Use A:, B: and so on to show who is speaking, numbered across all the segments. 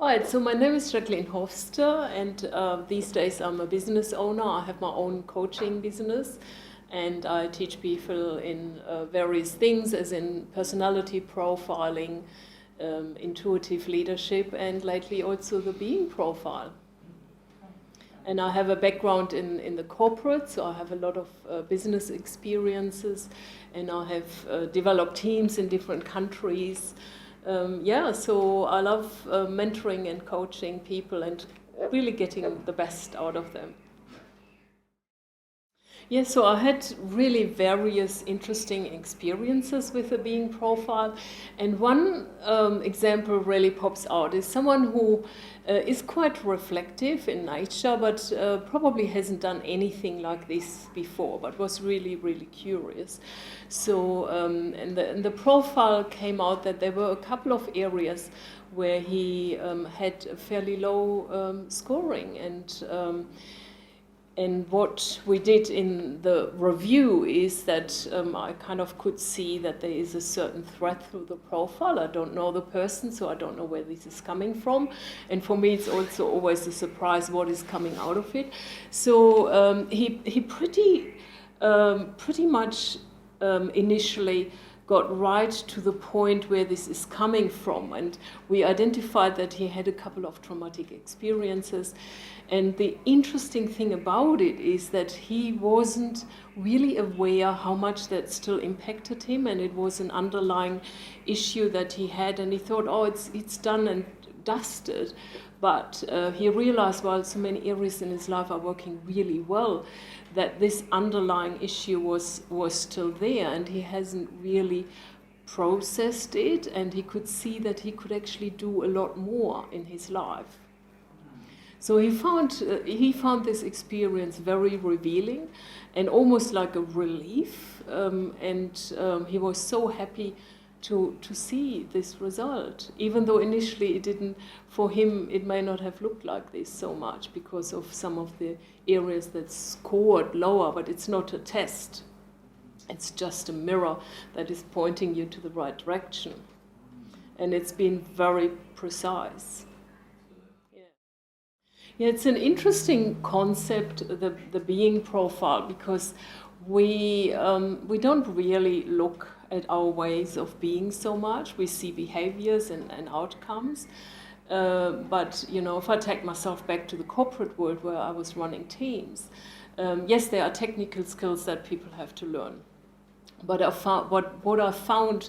A: All right, so my name is Jacqueline Hofste, and these days I'm a business owner. I have my own coaching business, and I teach people in various things, as in personality profiling, intuitive leadership, and lately also the being profile. And I have a background in the corporate, so I have a lot of business experiences, and I have developed teams in different countries. So I love mentoring and coaching people and really getting the best out of them. Yeah, so I had really various interesting experiences with the being profile, and one example really pops out is someone who is quite reflective in nature, but probably hasn't done anything like this before, but was really, really curious. So, and the profile came out that there were a couple of areas where he had a fairly low scoring, and what we did in the review is that I kind of could see that there is a certain thread through the profile. I don't know the person, so I don't know where this is coming from. And for me, it's also always a surprise what is coming out of it. So he pretty much initially got right to the point where this is coming from, and we identified that he had a couple of traumatic experiences. And the interesting thing about it is that he wasn't really aware how much that still impacted him, and it was an underlying issue that he had, and he thought, oh, it's done and dusted. But he realized, while so many areas in his life are working really well, that this underlying issue was still there, and he hasn't really processed it, and he could see that he could actually do a lot more in his life. So he found this experience very revealing and almost like a relief, and he was so happy to see this result, even though initially it didn't, for him, it may not have looked like this so much because of some of the areas that scored lower, but it's not a test. It's just a mirror that is pointing you to the right direction. And it's been very precise. Yeah, it's an interesting concept, the being profile, because we don't really look at our ways of being so much. We see behaviors and outcomes. But, if I take myself back to the corporate world where I was running teams, yes, there are technical skills that people have to learn. But what I found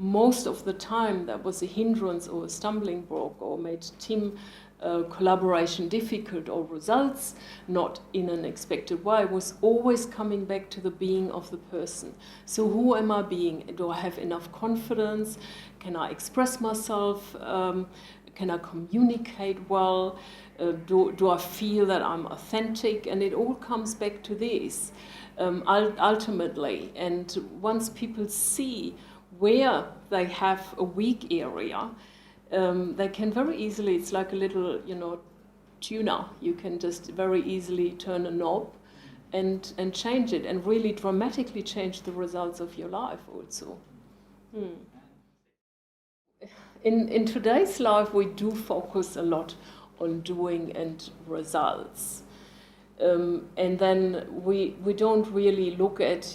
A: most of the time that was a hindrance or a stumbling block or made team collaboration difficult or results not in an expected way was always coming back to the being of the person. So who am I being? Do I have enough confidence? Can I express myself? Can I communicate well? Do I feel that I'm authentic? And it all comes back to this ultimately. And once people see where they have a weak area, they can very easily, it's like a little, tuner. You can just very easily turn a knob and change it and really dramatically change the results of your life also. In today's life, we do focus a lot on doing and results. And then we don't really look at,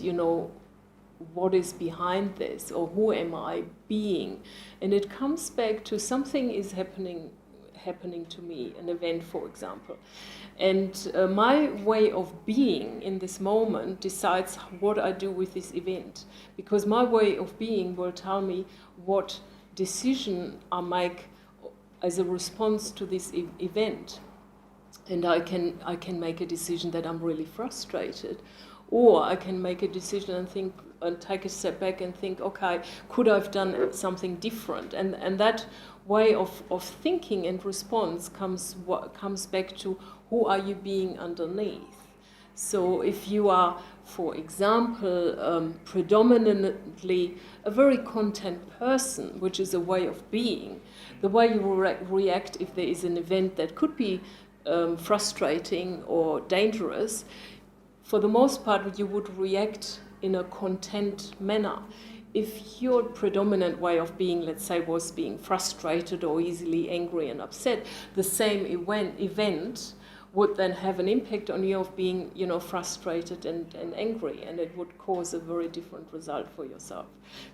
A: what is behind this, or who am I being? And it comes back to something is happening to me, an event, for example. And my way of being in this moment decides what I do with this event, because my way of being will tell me what decision I make as a response to this event. And I can make a decision that I'm really frustrated, or I can make a decision and take a step back and think, okay, could I have done something different? And that way of thinking and response comes back to who are you being underneath. So if you are, for example, predominantly a very content person, which is a way of being, the way you will react if there is an event that could be frustrating or dangerous, for the most part you would react in a content manner. if your predominant way of being, let's say, was being frustrated or easily angry and upset, the same event would then have an impact on you of being, frustrated and angry, and it would cause a very different result for yourself.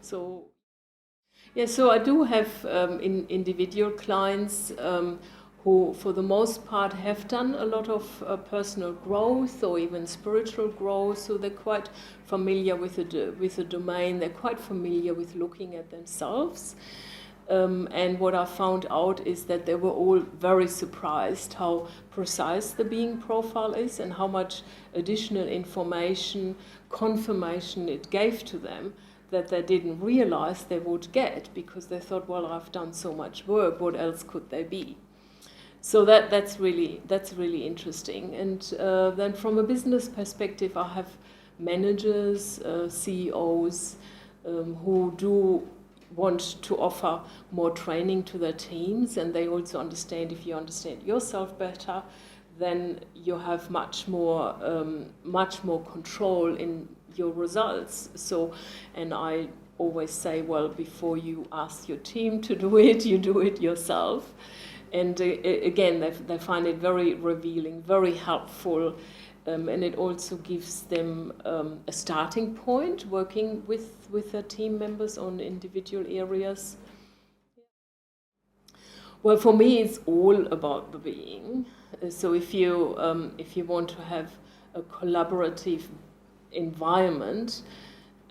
A: So, yeah, so I do have individual clients who, for the most part, have done a lot of personal growth or even spiritual growth. So they're quite familiar with the domain. They're quite familiar with looking at themselves. And what I found out is that they were all very surprised how precise the being profile is and how much additional information, confirmation it gave to them that they didn't realize they would get, because they thought, well, I've done so much work, what else could they be? So that's really interesting. And then from a business perspective, I have managers, CEOs who do want to offer more training to their teams, and they also understand, if you understand yourself better, then you have much more control in your results. So, and I always say, well, before you ask your team to do it, you do it yourself. And again, they find it very revealing, very helpful, and it also gives them a starting point working with their team members on individual areas. Well, for me, it's all about the being. So if you want to have a collaborative environment,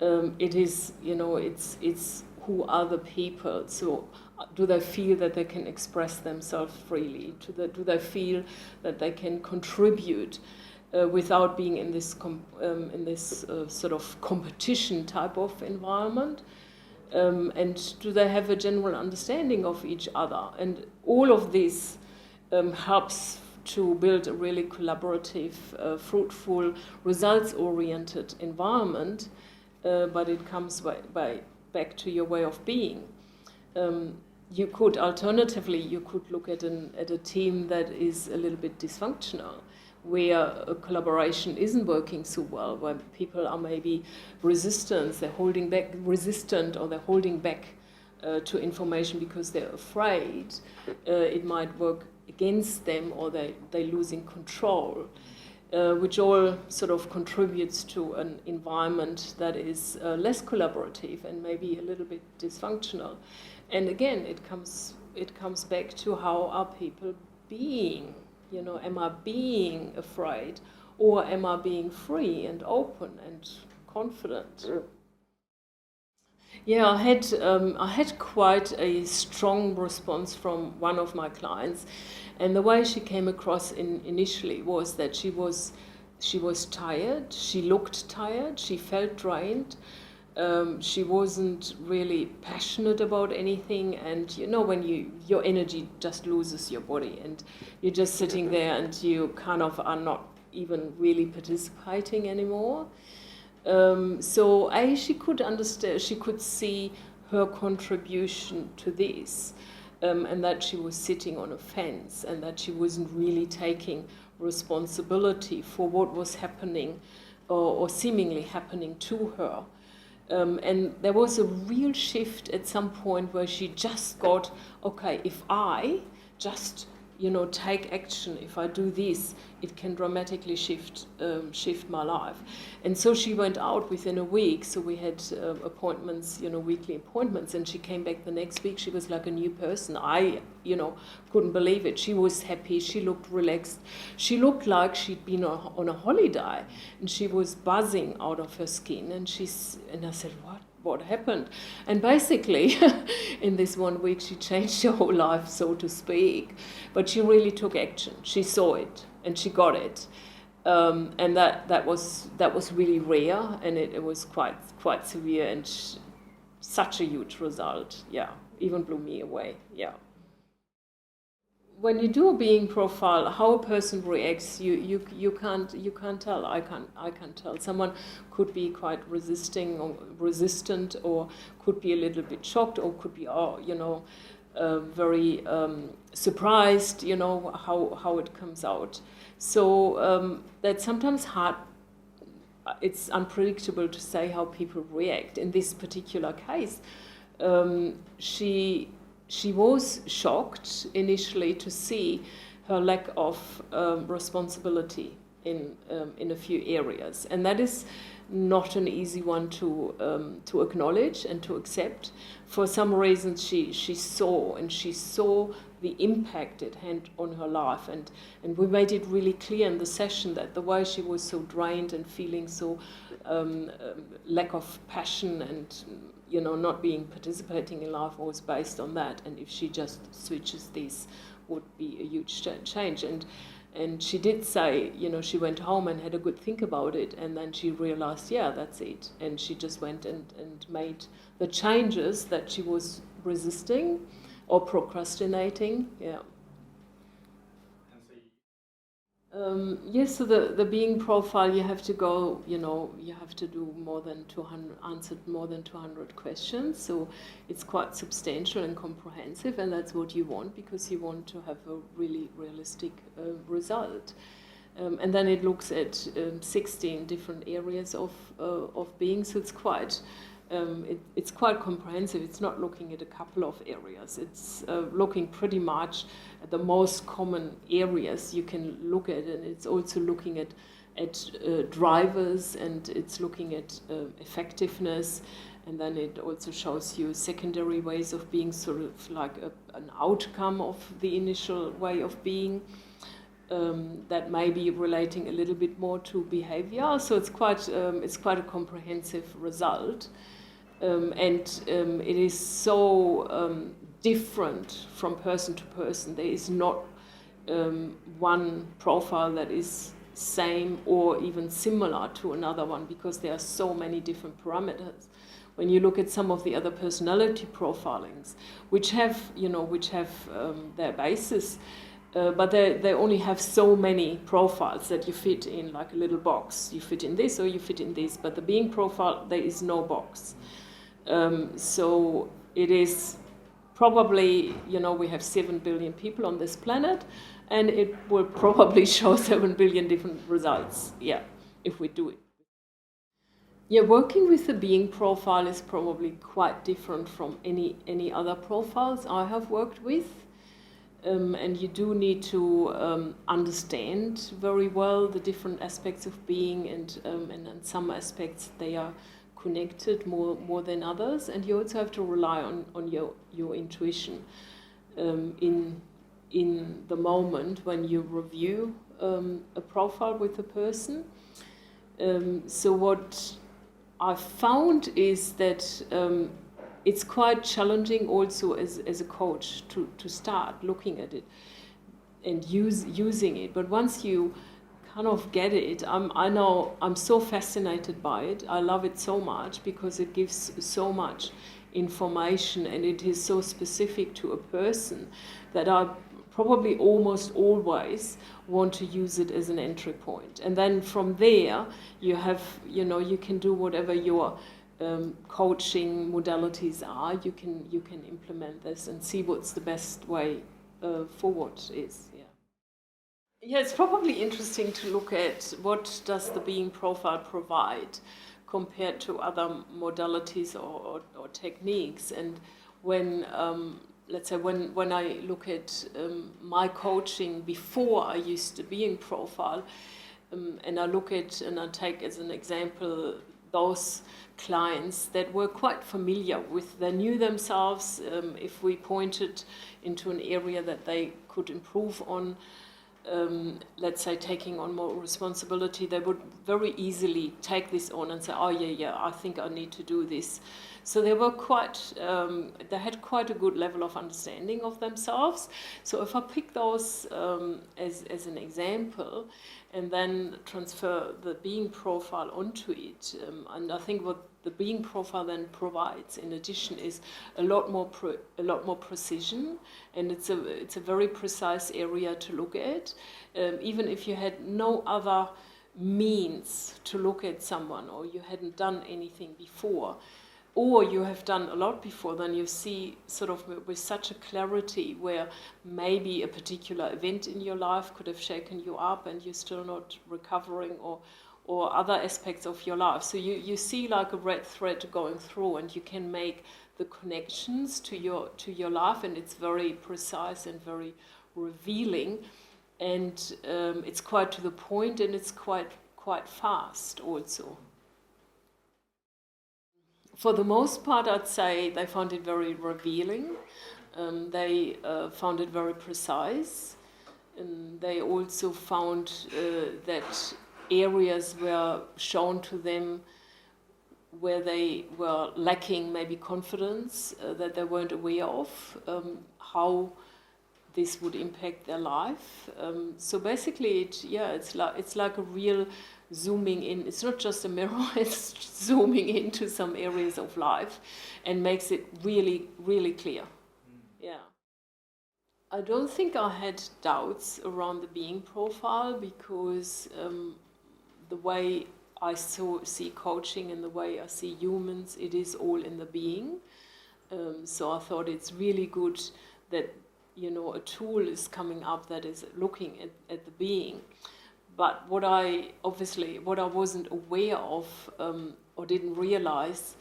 A: it is, it's who are the people. So do they feel that they can express themselves freely? Do they feel that they can contribute without being in this sort of competition type of environment? And do they have a general understanding of each other? And all of this helps to build a really collaborative, fruitful, results-oriented environment, but it comes back to your way of being. You could look at a team that is a little bit dysfunctional, where a collaboration isn't working so well, where people are maybe resistant, they're holding back to information because they're afraid it might work against them, or they're losing control, which all sort of contributes to an environment that is less collaborative and maybe a little bit dysfunctional. And again, it comes back to how are people being? Am I being afraid, or am I being free and open and confident? Yeah, I had quite a strong response from one of my clients, and the way she came across initially was that she was tired. She looked tired. She felt drained. She wasn't really passionate about anything, and when your energy just loses your body, and you're just sitting there and you kind of are not even really participating anymore. So she could understand, she could see her contribution to this, and that she was sitting on a fence, and that she wasn't really taking responsibility for what was happening or seemingly happening to her. And there was a real shift at some point where she just got, okay, if I just take action, if I do this, it can dramatically shift my life. And so she went out within a week. So we had appointments, weekly appointments, and she came back the next week. She was like a new person. I, couldn't believe it. She was happy. She looked relaxed. She looked like she'd been on a holiday, and she was buzzing out of her skin. And I said, what happened? And basically, in this 1 week, she changed her whole life, so to speak. But she really took action. She saw it, and she got it. And that was really rare, and it was quite severe, and such a huge result. Yeah, even blew me away. Yeah. When you do a being profile, how a person reacts, you can't tell. I can't tell. Someone could be quite resistant, or could be a little bit shocked, or could be very surprised. How it comes out. So that's sometimes hard. it's unpredictable to say how people react. In this particular case, she was shocked initially to see her lack of responsibility in a few areas, and that is not an easy one to acknowledge and to accept. For some reasons, she saw the impact it had on her life, and we made it really clear in the session that the way she was so drained and feeling so lack of passion and not participating in life was based on that, and if she just switches this would be a huge change. And she did say, she went home and had a good think about it, and then she realized, yeah, that's it. And she just went and made the changes that she was resisting or procrastinating. Yeah. Yes, so the being profile, you have to go, you have to do answer more than 200 questions. So it's quite substantial and comprehensive, and that's what you want, because you want to have a really realistic result. And then it looks at 16 different areas of being, so it's quite comprehensive. It's not looking at a couple of areas. It's looking pretty much at the most common areas you can look at, and it's also looking at drivers, and it's looking at effectiveness, and then it also shows you secondary ways of being, sort of like an outcome of the initial way of being. That may be relating a little bit more to behavior. So it's quite a comprehensive result, and it is so different from person to person. There is not one profile that is same or even similar to another one, because there are so many different parameters. When you look at some of the other personality profilings, which have their basis. But they only have so many profiles that you fit in, like a little box. You fit in this or you fit in this. But the being profile, there is no box. So it is probably, we have 7 billion people on this planet, and it will probably show 7 billion different results, if we do it. Yeah, working with the being profile is probably quite different from any other profiles I have worked with. And you do need to understand very well the different aspects of being, and in some aspects they are connected more than others, and you also have to rely on your intuition in the moment when you review a profile with a person. So what I found is that it's quite challenging also as a coach to start looking at it and using it. But once you kind of get it, I know I'm so fascinated by it. I love it so much because it gives so much information, and it is so specific to a person that I probably almost always want to use it as an entry point. And then from there, you have, you can do whatever your coaching modalities are. You can implement this and see what's the best way forward is. Yeah, it's probably interesting to look at what does the being profile provide compared to other modalities or techniques. And when let's say when I look at my coaching before I used the being profile, and I look at, and I take as an example those clients that were quite familiar with, they knew themselves. If we pointed into an area that they could improve on, let's say taking on more responsibility, they would very easily take this on and say, oh yeah, I think I need to do this. So they were they had quite a good level of understanding of themselves. So if I pick those as an example, and then transfer the being profile onto it, and I think what the being profile then provides in addition is a lot more precision, and it's a very precise area to look at. Even if you had no other means to look at someone, or you hadn't done anything before, or you have done a lot before, then you see sort of with such a clarity where maybe a particular event in your life could have shaken you up and you're still not recovering, or or other aspects of your life. So you see like a red thread going through, and you can make the connections to your life, and it's very precise and very revealing, and it's quite to the point, and it's quite fast also. For the most part, I'd say they found it very revealing. They found it very precise. And they also found that areas were shown to them where they were lacking maybe confidence, that they weren't aware of, how this would impact their life. So basically, it's like a real zooming in. It's not just a mirror, it's zooming into some areas of life and makes it really, really clear. Yeah. I don't think I had doubts around the being profile, because the way I see coaching and the way I see humans, it is all in the being. So I thought it's really good that, you know, a tool is coming up that is looking at the being. But what I wasn't aware of or didn't realize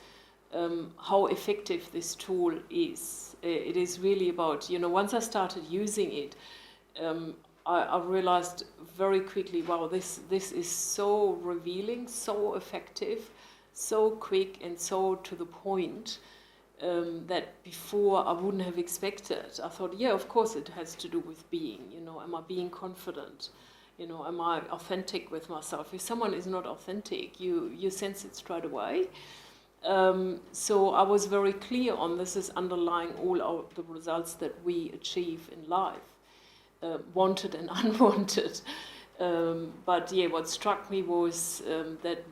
A: how effective this tool is. It is really about, you know, once I started using it, I realized very quickly, wow, this is so revealing, so effective, so quick and so to the point, that before I wouldn't have expected. I thought, yeah, of course it has to do with being, you know, am I being confident? You know, am I authentic with myself? If someone is not authentic, you sense it straight away. So I was very clear on this is underlying all the results that we achieve in life, wanted and unwanted. But yeah, what struck me was that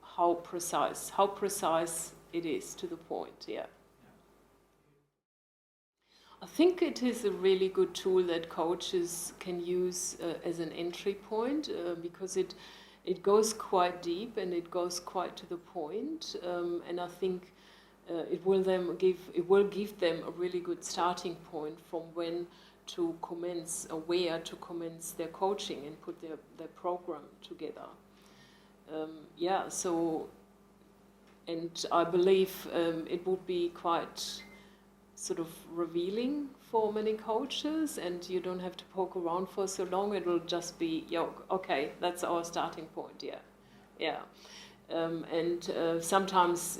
A: how precise it is to the point, yeah. I think it is a really good tool that coaches can use as an entry point, because it goes quite deep and it goes quite to the point, and I think it will give them a really good starting point from when to commence, or where to commence their coaching and put their program together. So, and I believe it would be quite sort of revealing for many coaches, and you don't have to poke around for so long. It will just be, okay, that's our starting point, and sometimes,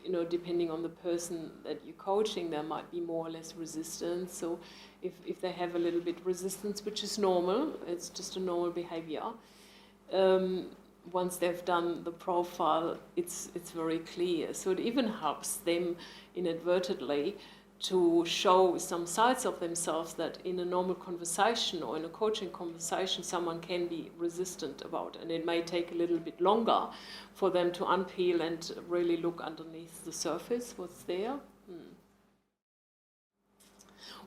A: you know, depending on the person that you're coaching, there might be more or less resistance. So if they have a little bit resistance, which is normal, it's just a normal behavior, once they've done the profile, it's very clear. So it even helps them inadvertently to show some sides of themselves that in a normal conversation or in a coaching conversation someone can be resistant about, and it may take a little bit longer for them to unpeel and really look underneath the surface what's there.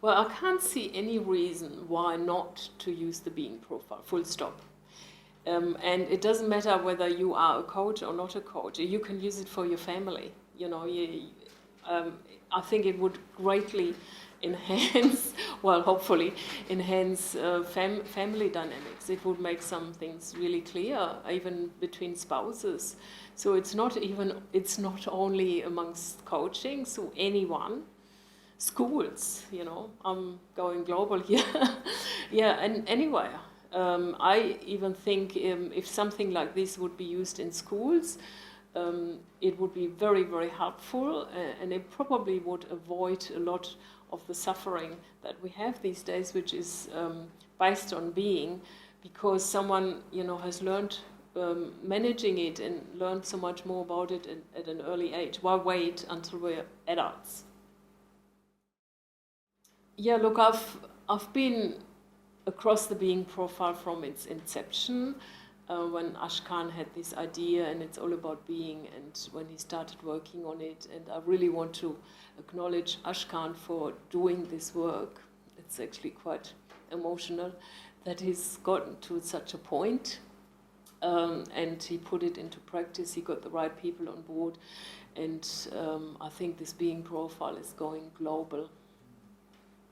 A: Well, I can't see any reason why not to use the being profile, full stop. And it doesn't matter whether you are a coach or not a coach. You can use it for your family. You know, I think it would greatly enhance, well, hopefully enhance family dynamics. It would make some things really clear, even between spouses. So it's not only amongst coaching, so anyone, schools, you know, I'm going global here, and anywhere. I even think if something like this would be used in schools, it would be very, very helpful, and it probably would avoid a lot of the suffering that we have these days, which is based on being, because someone, you know, has learned managing it and learned so much more about it at an early age. Why wait until we're adults? Yeah, look, I've been across the being profile from its inception, when Ashkan had this idea, and it's all about being, and when he started working on it. And I really want to acknowledge Ashkan for doing this work. It's actually quite emotional that he's gotten to such a point, and he put it into practice. He got the right people on board, and I think this being profile is going global,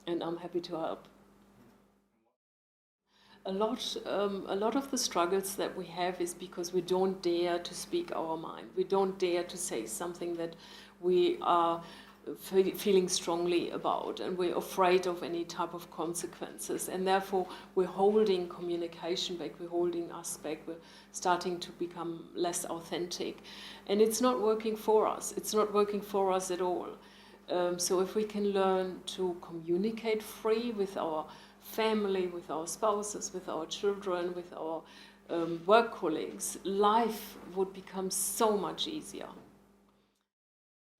A: and I'm happy to help. a lot of the struggles that we have is because we don't dare to speak our mind. We don't dare to say something that we are feeling strongly about, and we're afraid of any type of consequences, and therefore we're holding communication back, we're holding us back, we're starting to become less authentic, and it's not working for us. It's not working for us at all. So if we can learn to communicate free with our family, with our spouses, with our children, with our work colleagues, life would become so much easier.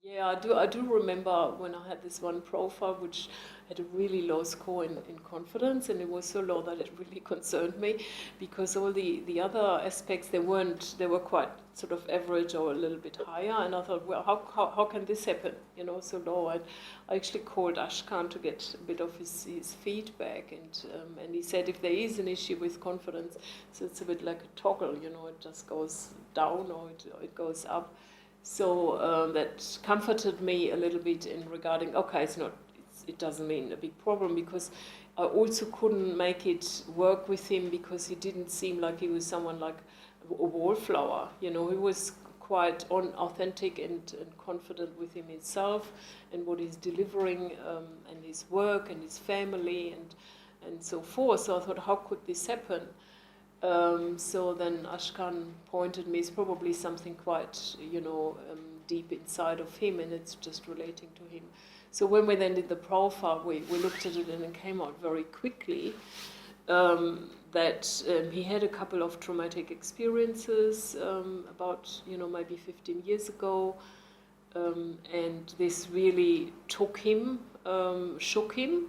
A: Yeah, I do remember when I had this one profile which had a really low score in confidence, and it was so low that it really concerned me, because all the other aspects, they were quite sort of average or a little bit higher, and I thought, well, how can this happen, so low? And I actually called Ashkan to get a bit of his feedback, and he said if there is an issue with confidence, so it's a bit like a toggle, it just goes down or it goes up. So that comforted me a little bit in regarding, okay, it doesn't mean a big problem, because I also couldn't make it work with him because he didn't seem like he was someone like a wallflower. He was quite authentic and confident within himself and what he's delivering, and his work and his family and so forth. So I thought, how could this happen? So then Ashkan pointed me, it's probably something quite, deep inside of him, and it's just relating to him. So when we then did the profile, we looked at it, and it came out very quickly that he had a couple of traumatic experiences about, maybe 15 years ago, and this really took him, shook him,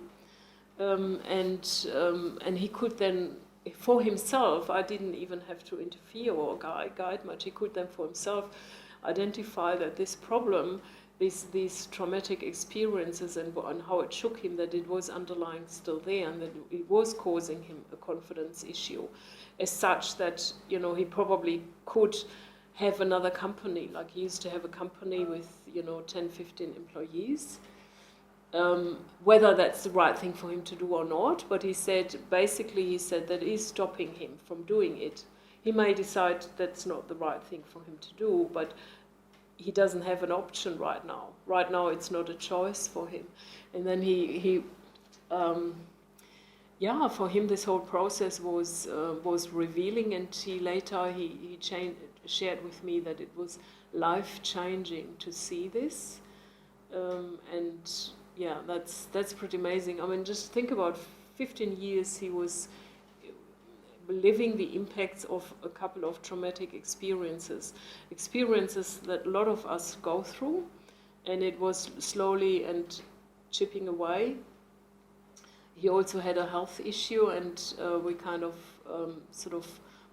A: and he could then, for himself, I didn't even have to interfere or guide much. He could then for himself identify that this problem, these traumatic experiences and how it shook him, that it was underlying still there, and that it was causing him a confidence issue, as such that, he probably could have another company. Like he used to have a company with, 10, 15 employees. Whether that's the right thing for him to do or not, but he said that is stopping him from doing it. He may decide that's not the right thing for him to do, but he doesn't have an option right now. Right now it's not a choice for him. And then for him this whole process was revealing, and he shared with me that it was life-changing to see this, and yeah, that's pretty amazing. I mean, just think about 15 years he was living the impacts of a couple of traumatic experiences that a lot of us go through, and it was slowly and chipping away. He also had a health issue, and we kind of sort of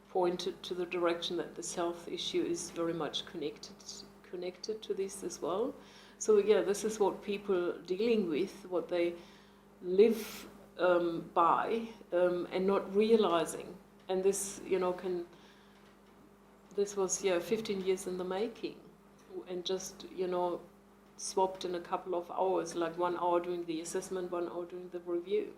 A: pointed to the direction that this health issue is very much connected to this as well. So yeah, this is what people dealing with, what they live by, and not realizing. And this, this was 15 years in the making, and just swapped in a couple of hours, like 1 hour doing the assessment, 1 hour doing the review.